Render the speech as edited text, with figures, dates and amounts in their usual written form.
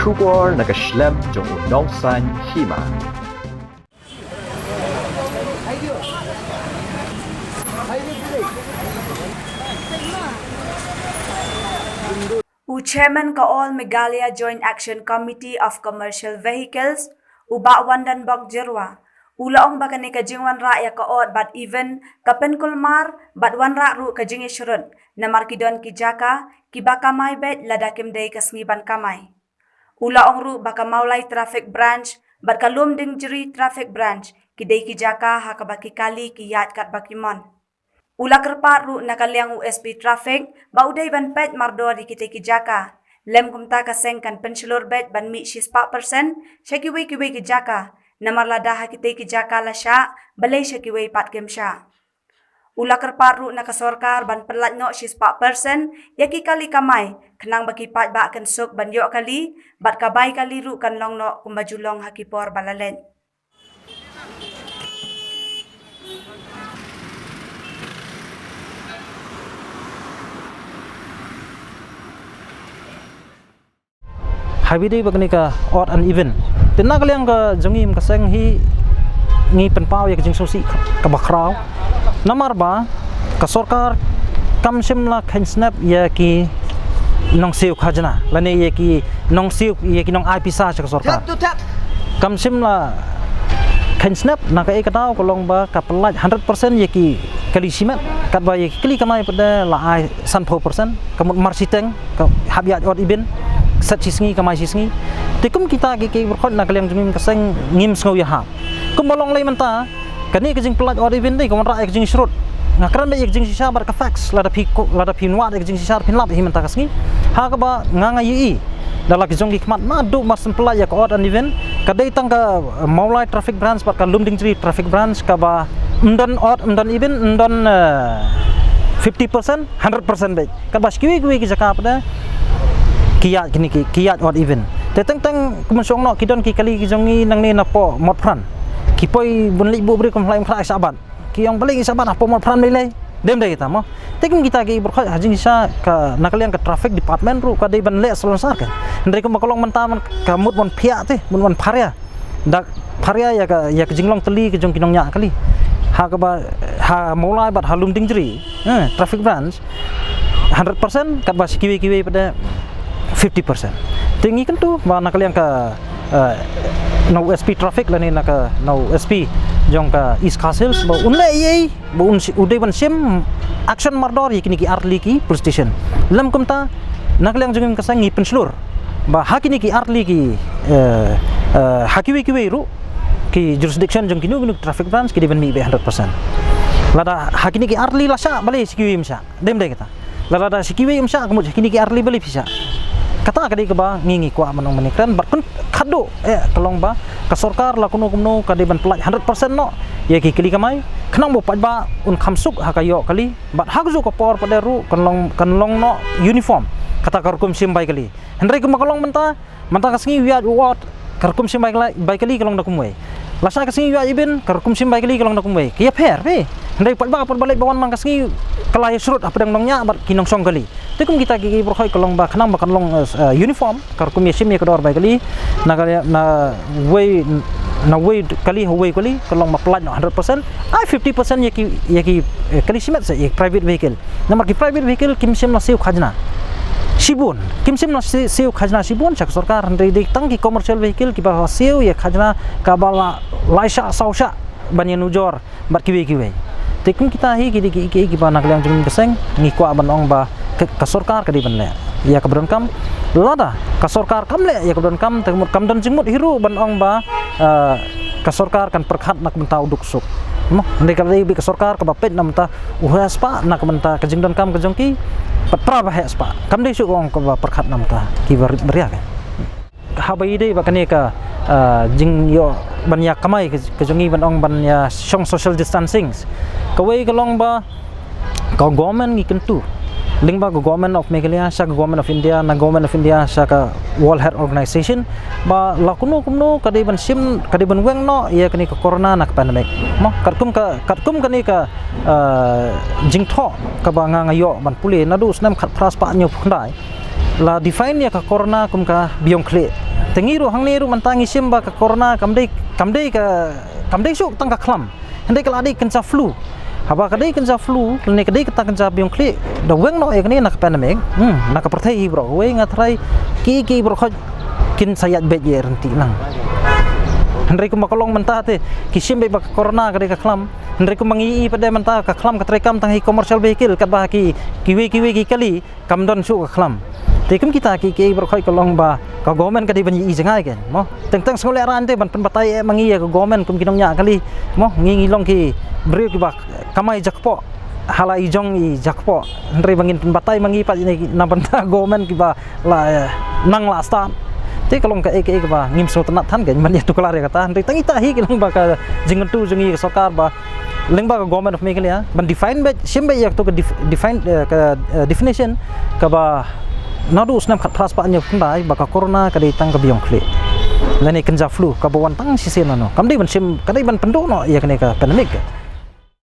Shubor nakaslem jong unongsan hima. Chairman ka All Meghalaya Joint Action Committee of Commercial Vehicles, Uba Wandan Bog Jirwa. Ulaong baka ni kajingwan ra ya kaot bat even kapen kulmar bat wan ra ru kajing ishrun na markidon kijaka kibaka may bet ladakim day kasngiban kamay. Ulaong ru baka maulay traffic branch bat kalum ding jiri traffic branch kiday kijaka hakabaki kali kiyat kat bakimon. Ula kerpat ru nakaliang USP traffic ba uday ban pet mardo di kitay kijaka lem kumta kaseng kan pensilur bet ban mi 6% syakiwi kiwi kijaka namarlada hakitay kijaka la sya balay syakiwi patkem sya. Ula kerpat ru nakasorkar ban pelat no 6% yaki kali kamay kenang baki pat ba kan suk ban yo kali bat kabay kali ru kan long no kumbajulong hakipor balalen. Highway day bagani ka odd and even. Tinna kaliang ka jongim kaseng hi ngi penpau ya kajing sosi ka bakraw. Namar ba ka sorkar kam simla khan snap ya ki nong siu khajna lane ya ki nong siu ya ki nong IPSA ka sorkar. Kam simla khan snap na ka ekataw kolong ba ka pelat 100% ya ki kali simat kat ba ya ki kali kamai pada la ai san 4% kamut marsiteng ka habya odd even sat sisngi kamai sisngi tikum kita ki berkhot nak kaliang jengim kaseng ngim sngo ya ha kum bolong lai menta kani kajing pelat or event dei kamra ek jing shrut ngakran dei ek jing sisa bar ka fax lada pinwa ek jing sisa pinlap hi menta kasngi ha ka ba nganga yi dala ki jongki khmat ma du mas pelat ya ka or an event kadai tang ka maulai traffic branch bar ka lumding jri traffic branch ka ba undan or undan event undan 50% 100% dei ka ba skiwi ki jaka pada kiat kini kiat odd even teteng teng kumusong no kidon ki kali ki jongi nang ni napo mod pran ki poi bunli bu bri kom lai khra saban ki yang paling saban apo mod pran lai dem dai kita mo tekum kita ki berkhot hajing isa ka nakalian ka traffic department ru ka dei ban le salon sar ka ndai ko makolong mentaman ka mut mon phia te mun pharia dak pharia ya ka jinglong teli ki jong kinong nya kali ha ka ba ha mulai bat halum dingjri traffic branch 100% kat ba kiwi pada 50%. Tinggi kan tu mana kalian ke no SP traffic lani nak ke no SP jong ke East Castles ba unle ye ba un uday ban sim action mardor yakini ki arli ki police station lam kumta nak kalian jong ke sangi penslur ba hakini ki arli ki hakiwi ru ki jurisdiction jong kinu traffic branch ki ban mi 100%. Lada hakini ki arli lasa balai sikiwi msa dem dai kita lada sikiwi msa kamu hakini ki arli balai bisa kata kadi ke ba ngingi kwa manong manikran bat kun khado kalong ba ka sorkar la kuno kadi ban pelat 100% no ya ki kili kamai khnang bo pat ba un khamsuk hakayo kali bat hagzu ko por pada ru kanlong no uniform kata karkum sim bai kali hendrai ke makalong menta kasngi wiat wat karkum sim bai kali kalong nakumwe lasa kasngi wiat ibin karkum sim bai kali kalong nakumwe kiya fair be hendrai pat ba par balik bawan mang kasngi kalai surut apa dang nongnya bat kinong song kali tikum kita ki berkhoi kalong ba khnang ba kanlong uniform karkum yesim ye kedor bai kali na way kali hawai kali kalong ma pelat 100% ai 50% yaki kali simat sa private vehicle namar ki private vehicle kimsim na siu khajna sibun kimsim na siu khajna sibun chak sarkar handai dik tang ki commercial vehicle ki ba siu ye khajna ka bala laisha sausha banyan ujor bat kiwe tikum kita hi ki ba nak liang jung beseng ni kwa banong ba ka sarkar ka di ban le ya ka bron kam lada ka sarkar kam le ya ka bron kam temut kam dan jingmut hiru banong ba ka sarkar kan perkhat nak menta uduk suk mo ndai ka bi ka sarkar ka bapet nam ta uhas pa nak menta ka jingdon kam ka jongki patra ba he spa kam dei su ong ka perkhat nam ta ki beria ka habai dei ba kane ka jing yo banyak kamai ka jongi banong ban ya song social distancing kawai kalong ba ka government ngi kentu lingba government of Meghalaya sa government of India na government of India sa ka World Health Organization ba lakuno kumno kadiban sim kadiban weng no ya kani ka corona nak pandemic mo katkum kani ka jingtho ka ba nga ngayo ban puli nadu snam khat pras pa nyu phundai la define ya ka corona kum ka biong khle tengiru hang niru mantangi simba ka corona kamdei syuk tangka klam handai kaladi kenca flu haba kadai kenca flu ne kadai kata kenca biong kli da weng no ekni nak pandemic nak perthai bro we ngatrai ki bro khoj kin sayat bet ye renti nang handai ku makolong mentah te kisim be corona kadai ka klam handai ku mangi pada mentah ka klam ka trekam tang hi commercial vehicle kat ba ki kiwi kali kamdon syuk ka klam Tekem kita ki berkhoi kolong ba ka government kadi banyi jangai ken mo teng sekole ran te ban penbatai mangi ya ka government kum kinong nya kali mo ngi long ki beri ki ba kamai jakpo halai jong i jakpo ndre bangin penbatai mangi pa ni na banta government ki ba la nang la stan te kolong ka ek ba ngim so tanat than ken man ya tukular ya kata ndre tangi tahi kilong ba ka jingentu jengi sokar ba lengba ka government of Meghalaya ban define ba simba ya to ka define ka definition ka ba nadu snam khat pras pa nya kundai baka corona kadai tang ka biong khle lani kenja flu ka bawan tang sisen no kamdai ban sim kadai ban pendo no ya kene ka pandemic